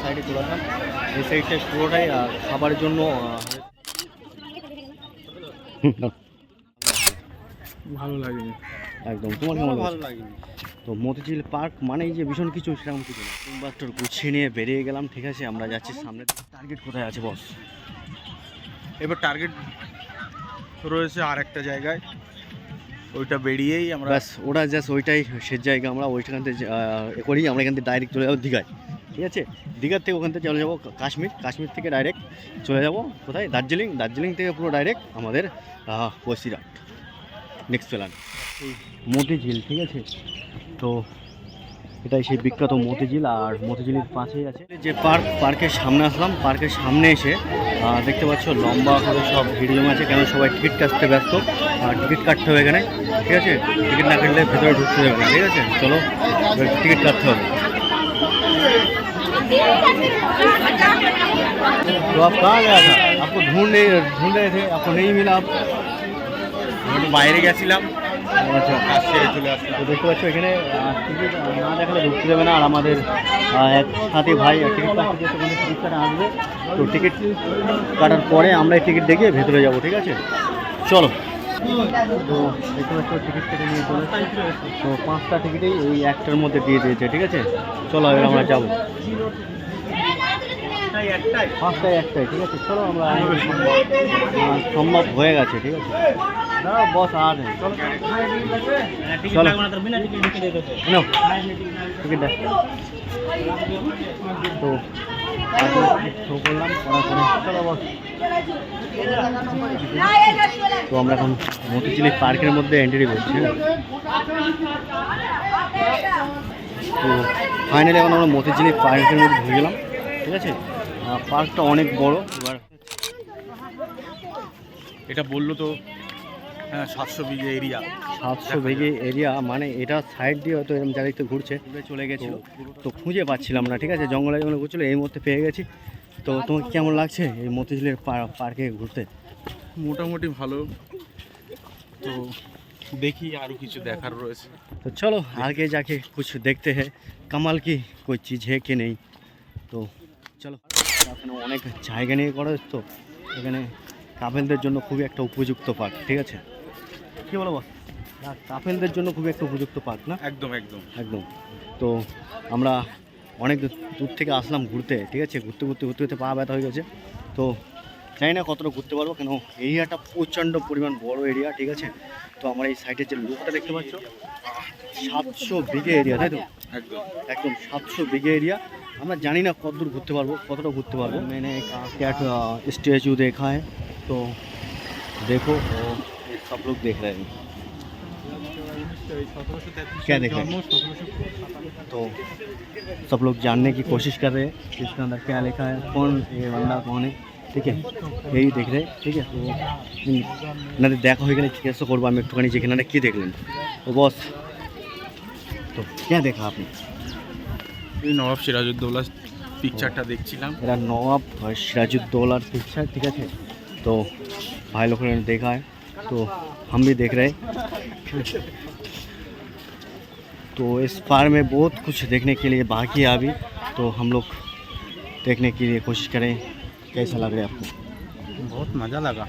সাইডে চলে আসলাম। এই সাইডটা পুরোটাই খাবারের জন্য ভালো লাগেনি একদম। তোমার কেমন ভালো লাগেনি? তো মতিঝিল পার্ক মানেই যে ভীষণ কিছু সেরকম কিছু না। তিনবার গুছিয়ে নিয়ে বেরিয়ে গেলাম, ঠিক আছে। আমরা যাচ্ছি সামনে। টার্গেট কোথায় আছে বস? এবার টার্গেট রয়েছে আর একটা জায়গায়, ওইটা বেরিয়েই আমরা ব্যাস ওটা জাস্ট ওইটাই শেষ জায়গা। আমরা ওইখান থেকে করি, আমরা এখান থেকে ডাইরেক্ট চলে যাবো দীঘায়, ঠিক আছে। দীঘার থেকে ওখান থেকে চলে যাবো কাশ্মীর, কাশ্মীর থেকে ডাইরেক্ট চলে যাব কোথায়? দার্জিলিং, দার্জিলিং থেকে পুরো ডাইরেক্ট আমাদের বসিরহাট নেক্সট প্ল্যান মতিঝিল, ঠিক আছে। তো এটাই সেই বিখ্যাত মতিঝিল। আর মতিঝিলের পাশেই আছে যে পার্ক, পার্কের সামনে আসলাম। পার্কের সামনে এসে দেখতে পাচ্ছ লম্বা করে সব ভিড় জমে আছে, কেন সবাই টিকিট কাটতে ব্যস্ত। আর টিকিট কাটতে হবে এখানে, ঠিক আছে। টিকিট না কাটলে ভেতরে ঢুকতে হবে না, ঠিক আছে। চলো টিকিট কাটতে হবে। तो आप कहाँ गया था? आपको ढूंढ रहे थे, आपको नहीं मिला। आप বাইরে গেছিলাম, আচ্ছা, কাজ সেরে চলে আসলাম। তো দেখতে পাচ্ছ এখানে টিকিট না দেখালে ঢুকতে দেবে না। আর আমাদের এক সাথী ভাই টিকিট কাটতে সেখানে টিকিট কাটা আসবে। তো টিকিট কাটার পরে আমরা টিকিট দেখিয়ে ভেতরে যাব, ঠিক আছে। চলো। তো দেখতে পাচ্ছ টিকিট কেটে নিয়ে চলে এসেছে। তো 5টা টিকিটেই এই একটার মধ্যে দিয়ে দিয়েছে, ঠিক আছে। চলো এবার আমরা যাবো। 5টায় একটাই, ঠিক আছে। চলো আমরা সম্ভব হয়ে গেছে, ঠিক আছে। দাঁড়াও বস আর নেই, চলো চলো নাও টিকিট দেখ। তো শো করলাম, করার পরে চলো বস। তো আমরা এখন মতিঝিলি পার্কের মধ্যে এন্ট্রি করছি। তো ফাইনালি এখন আমরা মতিঝিলি পার্কের মধ্যে ঢুকে গেলাম, ঠিক আছে। পার্কটা অনেক বড়। এবার এটা বললো তো, হ্যাঁ 700 বিঘে এরিয়া। 700 বিঘে এরিয়া, মানে এটা সাইড দিয়ে হয়তো এরকম চারিদিকে ঘুরছে, চলে গেছিলো। তো খুঁজে পাচ্ছিলাম না, ঠিক আছে। জঙ্গলে জঙ্গলে ঘুরছিল, এই মুহূর্তে পেয়ে গেছি। তো তোমাকে কেমন লাগছে এই মতিঝিলের পার্কে ঘুরতে? মোটামুটি ভালো। তো দেখি আরও কিছু দেখার রয়েছে। तो चलो आगे जाके कुछ देखते हैं कमाल की कोई चीज़ है कि नहीं। তো চলো। এখানে অনেক জায়গা নিয়ে করা, তো এখানে কাপেলদের জন্য খুবই একটা উপযুক্ত পার্ক, ঠিক আছে। কী বলো বস? কাপেলদের জন্য খুবই একটা উপযুক্ত পার্ক না? একদম একদম একদম। তো আমরা অনেক দূর থেকে আসলাম ঘুরতে, ঠিক আছে। ঘুরতে ঘুরতে ঘুরতে ঘুরতে পা ব্যথা হয়ে গেছে। তো জানি না কতটা ঘুরতে পারবো, কেন এরিয়াটা প্রচণ্ড পরিমাণ বড় এরিয়া, ঠিক আছে। তো আমরা এই সাইডে যে লোকটা দেখতে পাচ্ছ, 700 বিঘে এরিয়া, তাই তো? একদম একদম 700 বিঘে এরিয়া। আমরা জানি না কতদূর ঘুরতে পারবো, কতটা ঘুরতে পারবো। मैंने कैट स्टैचू देखा है, तो देखो सब लोग देख रहे हैं। क्या देख रहे हैं? तो सब लोग जानने की कोशिश कर रहे हैं इसके अंदर क्या लिखा है, कौन ये बंदा कौन है, ठीक है। यही देख रहे हैं, ठीक है। तो ना देखा হয়ে গেলে জিজ্ঞাসা করবো আমি একটুখানি যে এখানে কী দেখলেন। তো বস, তো क्या देखा आपने? এই নবাব সিরাজউদ্দৌলা পিকচারটা দেখছিলাম। मेरा नवाब सिराजुद्दौला पिक्चर, ठीक है। तो भाई लोगों ने देखा है, तो हम भी देख रहे हैं। तो इस पार्क में बहुत कुछ देखने के लिए बाकी है अभी, तो हम लोग देखने के लिए कोशिश करें। कैसा लग रहा है आपको? বহুত মজা লাগা।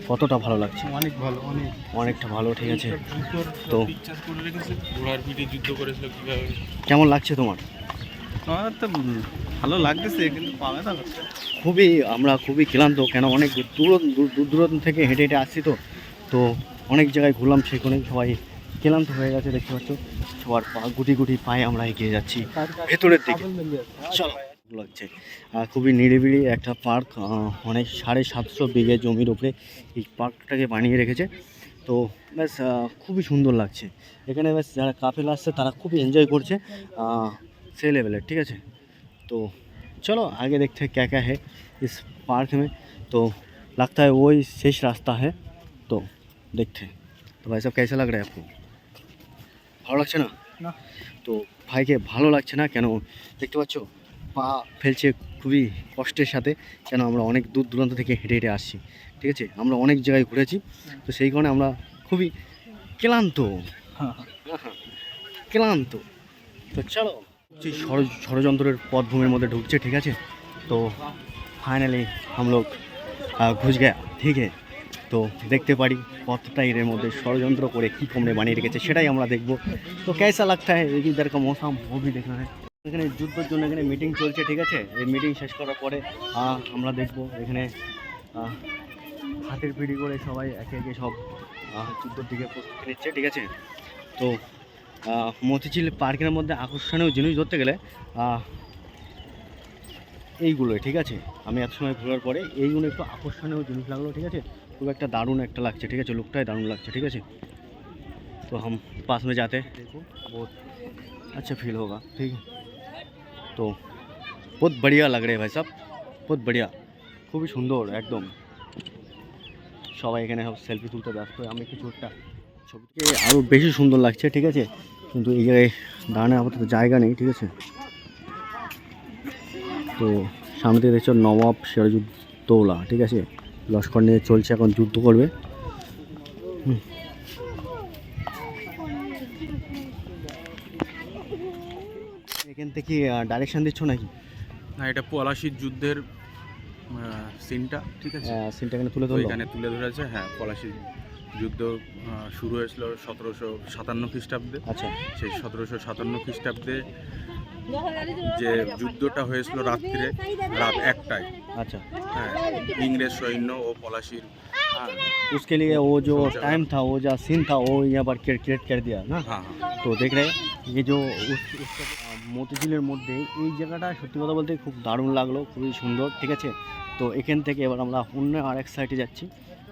কতটা ভালো লাগছে? অনেক ভালো, অনেক অনেকটা ভালো, ঠিক আছে। তো তো পিকচার করে রেখেছে, ঘোড়ার পিঠে যুদ্ধ করেছিল কীভাবে। কেমন লাগছে তোমার? আমার তো ভালো লাগতেছে, কিন্তু পাবে না। আমরা খুবই ক্লান্ত, কেন অনেক দূর দূরান্ত থেকে হেঁটে হেঁটে আসছি। তো অনেক জায়গায় ঘুরলাম, সেখানে সবাই ক্লান্ত হয়ে গেছে, দেখতে পাচ্ছ। সবার গুটি গুটি পায়ে আমরা এগিয়ে যাচ্ছি ভেতরের দিকে। চলো, লাগছে খুবই নিরিবিলি একটা পার্ক। অনেক 750 বিঘে জমির উপরে এই পার্কটাকে বানিয়ে রেখেছে। তো ব্যাস খুবই সুন্দর লাগছে এখানে। ব্যাস যারা কাপেল আসছে তারা খুবই এনজয় করছে সেই लेवल, ठीक है। तो चलो आगे देखते हैं क्या क्या है इस पार्क में। तो लगता है वही शेष रास्ता है, तो देखते हैं। तो भाई साहब कैसा लग रहा है आपको? ভালো লাগছে না? তো ভাইকে ভালো লাগছে না কেন দেখতে পাচ্ছ, পা ফেলছে খুবই কষ্টের সাথে, কেন আমরা অনেক দূর দূরান্ত থেকে হেঁটে হেঁটে আসছি, ঠিক আছে। আমরা অনেক জায়গায় ঘুরেছি, তো সেই কারণে আমরা খুবই ক্লান্ত ক্লান্ত। তো চলো যে ষড়যন্ত্রের পথভূমির মধ্যে ঢুকছে, ঠিক আছে। তো ফাইনালি हम लोग ঘুষ গয়া, ঠিক আছে। তো দেখতে পারি কতটা এর মধ্যে ষড়যন্ত্র করে কী কমরে বানিয়ে রেখেছে সেটাই আমরা দেখব। তো কেসা লাগতা হ্যাঁ ইধার কা মৌসম ও ভি দেখনা হ্যাঁ। এখানে যুদ্ধের জন্য এখানে মিটিং চলছে, ঠিক আছে। এই মিটিং শেষ করার পরে আমরা দেখব এখানে হাতের পিড়ি করে সবাই একে একে সব যুদ্ধের দিকে প্রস্তুতি নিচ্ছে, ঠিক আছে। তো মতিঝিল পার্কের মধ্যে আকর্ষণীয় জিনিস ধরতে গেলে এইগুলোই, ঠিক আছে। আমি এত সময় ঘোরার পরে এইগুলো একটু আকর্ষণীয় জিনিস লাগলো, ঠিক আছে। খুব একটা দারুণ একটা লাগছে, ঠিক আছে। লুকটাই দারুণ লাগছে, ঠিক আছে। তো हम पास में जाते देखो बहुत अच्छा फील होगा, ठीक है। तो बहुत बढ़िया लग रहे हैं भाई साहब, बहुत बढ़िया, খুবই সুন্দর একদম। সবাই এখানে সব সেলফি তুলতে ব্যস্ত, আমি কিছু একটা ছবিকে আরও বেশি সুন্দর লাগছে, ঠিক আছে। কিন্তু এই জায়গায় দাঁড়ানোর আপাতত জায়গা নেই, ঠিক আছে। তো সামনে থেকে দেখছো নবাব সিরাজউদ্দৌলা, ঠিক আছে। লস্কর নিয়ে চলছে, এখন যুদ্ধ করবে। এখান থেকে ডাইরেকশন দিচ্ছ নাকি? না, এটা পলাশির যুদ্ধের সিনটা, ঠিক আছে। সিনটা এখানে তুলে তো ধরো। এখানে তুলে ধরেছে, হ্যাঁ। পলাশির যুদ্ধ শুরু হয়েছিল 1757 খ্রিস্টাব্দে। আচ্ছা সেই 1757 খ্রিস্টাব্দে যে যুদ্ধটা হয়েছিল রাত্রে, রাত 1টায়, अच्छा। হ্যাঁ। ইংরেজ সৈন্য ও পলাশির, হ্যাঁ उसके लिए वो जो टाइम था, वो जो सीन था, वो यहाँ पर क्रिएट कर दिया ना। হ্যাঁ। তো দেখ রে ये जो মতিঝিলের মধ্যে এই জায়গাটা সত্যি কথা বলতে খুব দারুণ লাগলো, খুবই সুন্দর, ঠিক আছে। তো এখান থেকে এবার আমরা অন্য আরেক সাইডে যাচ্ছি,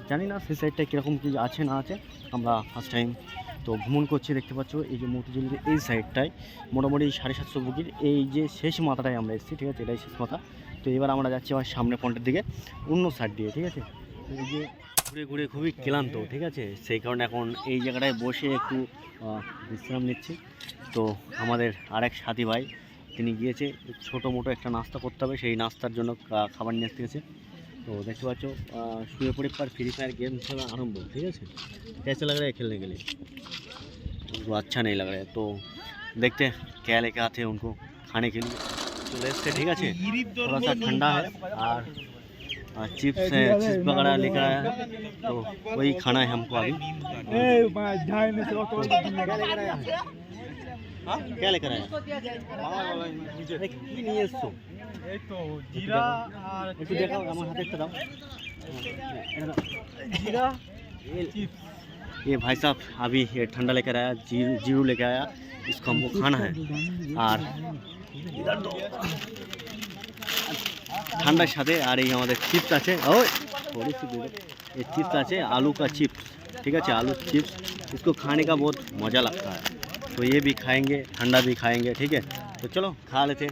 জানি না সেই সাইডটা কীরকম কী আছে না আছে। আমরা ফার্স্ট টাইম তো ভ্রমণ করছি, দেখতে পাচ্ছ এই যে মতিঝিলের এই সাইডটায় মোটামুটি 750 বুকির এই যে শেষ মাথাটায় আমরা এসেছি, ঠিক আছে। এটাই শেষ মাথা। তো এবার আমরা যাচ্ছি আমার সামনে পয়েন্টের দিকে অন্য সাইড দিয়ে, ঠিক আছে। এই যে ঘুরে ঘুরে খুবই ক্লান্ত, ঠিক আছে। সেই কারণে এখন এই জায়গাটায় বসে একটু বিশ্রাম নিচ্ছি। তো আমাদের আরেক সাথী ভাই তিনি গিয়েছে ছোটো মোটো একটা নাস্তা করতে হবে, সেই নাস্তার জন্য খাবার নিয়ে আসতে গেছে। तो देखते पाচ্ছ শুয়ে পড়ে पर फ्री फायर गेम खेला आरंभ, ठीक है। कैसे लग रहा है खेलने के लिए? उनको अच्छा नहीं लग रहा है। तो देखते हैं क्या लेके आते हैं उनको खाने के लिए। तो लेते, ठीक है। थोड़ा सा ठंडा है और चिप्स है, चिप्स वगैरह लेकर आया है, तो वही खाना है हमको अभी। क्या लेकर आया? কি নিয়ে এসছো? এই তো জিরা আর একটু দেখাও, আমার হাতে একটা দাও। जीरा चिप्स। ये भाई साहब अभी ये ठंडा लेकर आया, जीरू लेकर आया, इसको हमको खाना है। और इधर दो ठंडार साथे और ये हमारे चिप्स আছে, ওই थोड़ी सी दे दो। ये चिप्स আছে, आलू का चिप्स, ठीक है। आलू चिप्स इसको खाने का बहुत मज़ा लगता है, तो ये भी खाएंगे, ठंडा भी खाएंगे, ठीक है। तो चलो खा लेते।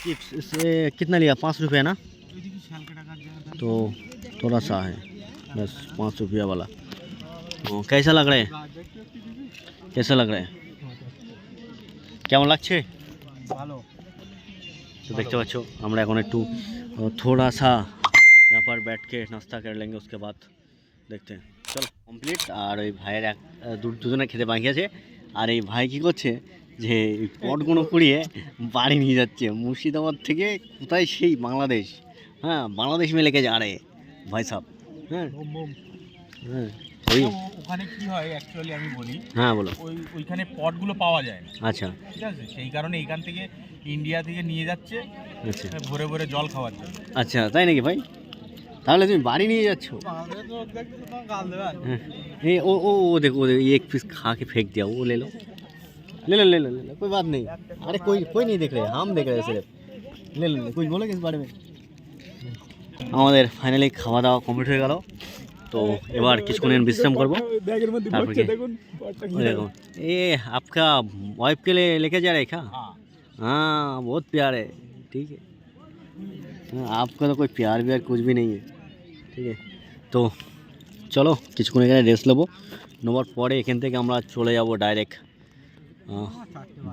चिप्स इससे कितना लिया? 5 रुपये ना। तो थोड़ा सा है बस 5 रुपया वाला। कैसा लग रहा है? कैसा लग रहा है? কেমন লাগছে? ভালো। तो देखते बच्चों আমরা এখন একটু थोड़ा सा यहाँ पर बैठ के नाश्ता कर लेंगे, उसके बाद देखते हैं। চলো কমপ্লিট। আর ওই ভাইয়ের দুজনে খেতে বাকি আছে। আর এই ভাই কী করছে যে পটগুলো কুড়িয়ে বাড়ি নিয়ে যাচ্ছে মুর্শিদাবাদ থেকে, কোথায় সেই বাংলাদেশ। हाँ बांग्लादेश में लेके जा रहे हैं भाई साहब। हाँ ওই ওখানে কি হয় অ্যাকচুয়ালি আমি বলি। হ্যাঁ বলো। ওইখানে পটগুলো পাওয়া যায় না, আচ্ছা ঠিক আছে। সেই কারণে এখান থেকে ইন্ডিয়া থেকে নিয়ে যাচ্ছে, আচ্ছা ভরে ভরে জল খাওয়ার জন্য। আচ্ছা তাই নাকি ভাই? তাহলে তুমি বাড়ি নিয়ে যাচ্ছ? ये ओ देखो ये एक पीस खा के फेंक दिया, वो ले लो ले लो ले लो ले लो, कोई बात नहीं। अरे कोई नहीं देख रहे, हम देख रहे हैं सिर्फ। ले लो कुछ बोलोगे इस बारे में? আমাদের ফাইনালি খাওয়া দাওয়া কমপ্লিট হয়ে গেল। তো এবার কিছুক্ষণ বিশ্রাম করবো। তারপর देखो ये आपका वाइफ के लिए लेके जा रहे हैं क्या? हाँ बहुत प्यार है, ठीक है। आपका तो कोई प्यार व्यार कुछ भी नहीं है, ঠিক আছে। তো চলো কিছুক্ষণ এখানে রেস্ট নেবো, নেওয়ার পরে এখান থেকে আমরা চলে যাব ডাইরেক্ট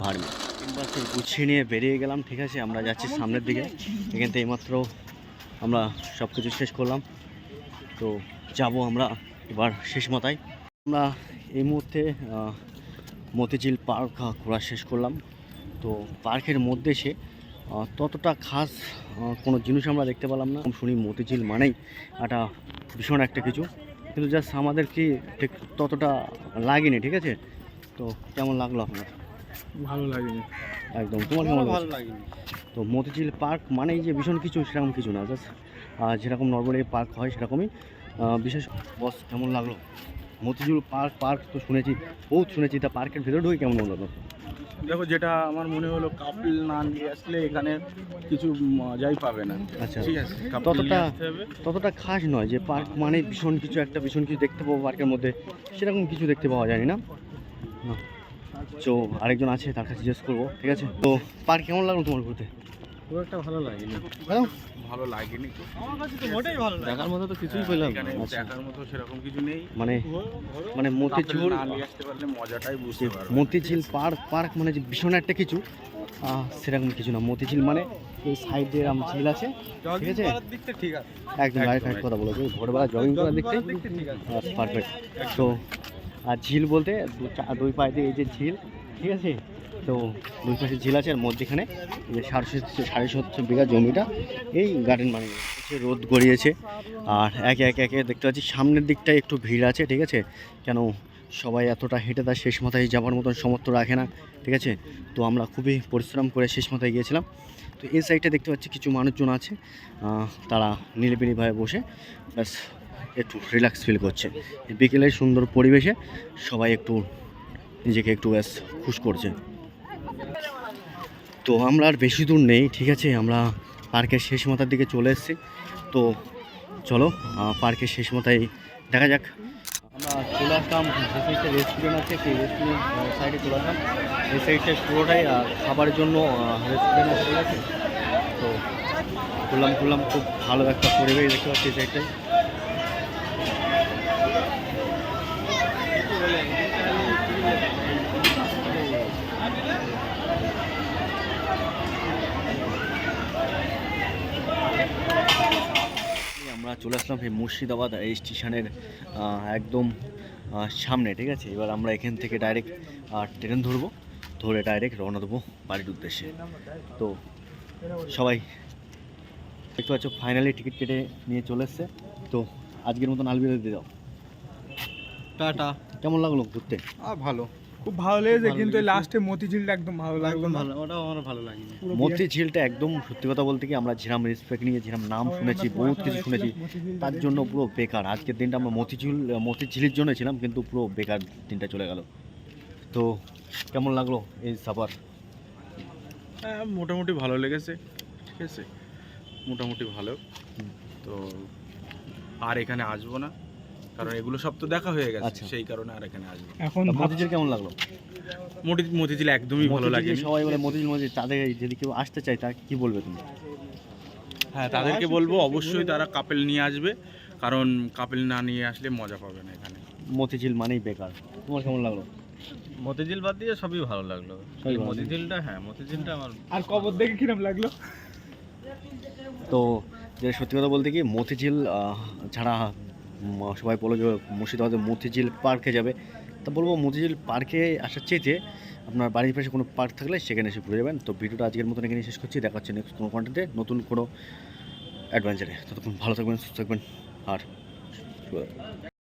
ভাড়মি। বাসে গুছিয়ে নিয়ে বেরিয়ে গেলাম, ঠিক আছে। আমরা যাচ্ছি সামনের দিকে। এখান থেকে এইমাত্র আমরা সব কিছু শেষ করলাম, তো যাব আমরা এবার শেষ মাথায়। আমরা এই মুহূর্তে মতিঝিল পার্ক ঘোরা শেষ করলাম। তো পার্কের মধ্যে এসে ততটা খাস কোনো জিনিস আমরা দেখতে পেলাম না। শুনি মতিঝিল মানেই একটা ভীষণ একটা কিছু, কিন্তু জাস্ট আমাদের কি ঠিক ততটা লাগেনি, ঠিক আছে। তো কেমন লাগলো আপনার? ভালো লাগেনি একদম, তোমার কেমন ভালো লাগলো? লাগেনি। তো মতিঝিল পার্ক মানেই যে ভীষণ কিছু, সেরকম কিছু না, জাস্ট যেরকম নর্মালি পার্ক হয় সেরকমই বিশেষ। বস কেমন লাগলো? মতিঝিল পার্ক তো শুনেছি, বহুত শুনেছি, তা পার্কের ভেতরে ঢুকে কেমন লাগলো? দেখো, যেটা আমার মনে হলো কাপল না নিয়ে আসলে এখানে কিছু মজাই পাবে না। আচ্ছা, ঠিক আছে, couple নিয়ে আসতে হবে। ততটা খাস নয় যে পার্ক মানে ভীষণ কিছু, একটা ভীষণ কিছু দেখতে পাবো পার্কের মধ্যে, সেরকম কিছু দেখতে পাওয়া যায়নি না। না, তো আরেকজন আছে, তার কাছে জিজ্ঞেস করবো, ঠিক আছে। তো পার্ক কেমন লাগলো তোমার ঘুরতে? খুব একটা ভালো লাগেনি। ভালো লাগেনি, আমার কাছে তো মোটেই ভালো লাগে। দেখার মতো তো কিছুই পেলাম না। এখানে আচ্ছা, দেখার মতো সেরকম কিছু নেই। মানে মানে Couple মতিঝিল, না নিয়ে আসতে পারলে মজাটাই বুঝতে পারবে। মতিঝিল পার্ক মানে যে ভীষণ একটা কিছু, সেরকম কিছু না। মতিঝিল মানে এই সাইডে ঝিল আছে, ঠিক আছে, করার দিকটা ঠিক আছে। একদম রাইট কথা বলেছো। ভোরবেলা জগিং করার দিক থেকে পারফেক্ট। তো আর ঝিল বলতে দুই পায়ে দিয়ে এই যে ঝিল, ঠিক আছে, তো দুই পাশে ঝিল আছে, আর মধ্যেখানে যে 750 বিঘা জমিটা এই গার্ডেন বানিয়ে হচ্ছে, রোদ গড়িয়েছে। আর একে একে দেখতে পাচ্ছি সামনের দিকটায় একটু ভিড় আছে, ঠিক আছে, কেন সবাই এতটা হেঁটে তার শেষ মাথায় যাওয়ার মতন সমর্থ রাখে না, ঠিক আছে। তো আমরা খুবই পরিশ্রম করে শেষ মাথায় গিয়েছিলাম। তো এই সাইডে দেখতে পাচ্ছি কিছু মানুষজন আছে, তারা নিরিবিলিভাবে বসে ব্যাস একটু রিল্যাক্স ফিল করছে। এই বিকেলের সুন্দর পরিবেশে সবাই একটু নিজেকে একটু ব্যাস খুশ করছে। তো আমরা আর বেশি দূর নেই, ঠিক আছে, আমরা পার্কের শেষ মাথার দিকে চলে এসেছি। তো চলো পার্কের শেষ মাথায় দেখা যাক। আমরা চলে আসলাম, যে সাইডটা রেস্টুরেন্ট আছে সেই রেস্টুরেন্ট সাইডে চলে আসলাম। এই সাইডটা পুরোটাই খাবারের জন্য রেস্টুরেন্ট আছে, ঠিক আছে। তো ঘুরলাম, খুব ভালো একটা পরিবেশ দেখতে পাচ্ছি এই সাইডটায়। আমরা চলে আসলাম এই মুর্শিদাবাদ এই স্টেশনের একদম সামনে, ঠিক আছে। এবার আমরা এখান থেকে ডাইরেক্ট ট্রেন ধরে ডাইরেক্ট রওনা দেবো বাড়ির উদ্দেশ্যে। তো সবাই দেখতে পাচ্ছ ফাইনালি টিকিট কেটে নিয়ে চলে এসছে। তো আজকের মতন আলবিদা দিয়ে দাও, টাটা। কেমন লাগলো ঘুরতে? ভালো, খুব ভালো লেগেছে, কিন্তু লাস্টে মতিঝিলটা একদম ভালো লাগলো না। ভালো, ওটাও আমার ভালো লাগেনি। মতিঝিলটা একদম সত্যি কথা বলতে কি, আমরা যেরাম রেসপেক্ট নিয়ে যেরাম নাম শুনেছি, বহুত কিছু শুনেছি, তার জন্য পুরো বেকার আজকের দিনটা। আমরা মতিঝিলের জন্য ছিলাম, কিন্তু পুরো বেকার দিনটা চলে গেল। তো কেমন লাগলো এই সাফার? মোটামুটি ভালো লেগেছে, ঠিক আছে, মোটামুটি ভালো। তো আর এখানে আসবো না, কারণ এগুলো সব তো দেখা হয়ে গেছে। আচ্ছা। সেই কারণে আর এখানে আসবো না। এখন মতিঝিল কেমন লাগলো? মতিঝিল একদমই ভালো মতিঝিলে লাগেনি। সবাই বলে মতিঝিল, তাদের যদি কেউ আসতে চায় তা কি বলবে তুমি? হ্যাঁ, তাদেরকে বলবো অবশ্যই তারা কাপেল নিয়ে আসবে, কারণ কাপেল না নিয়ে আসলে মজা পাবে না এখানে। মতিঝিল মানেই বেকার। তোমার কেমন লাগলো? মতিঝিল বাদ দিয়ে সবই ভালো লাগলো। সবই ভালো। মতিঝিলটা আমার আর কবর দেখে কিরম লাগলো? তো যে সত্যি কথা বলতে কি, মতিঝিল ছাড়া সবাই বলো যে মুর্শিদাবাদে মতিঝিল পার্কে যাবে, তা বলবো মতিঝিল পার্কে আসার চেয়েতে আপনার বাড়ির পাশে কোনো পার্ক থাকলে সেখানে এসে ঘুরে যাবেন। তো ভিডিওটা আজকের মতন এখানে শেষ করছি, দেখা হচ্ছে নেক্সট কোনো কন্টেন্টে, নতুন কোনো অ্যাডভেঞ্চারে। ততক্ষণ ভালো থাকবেন, সুস্থ থাকবেন, আর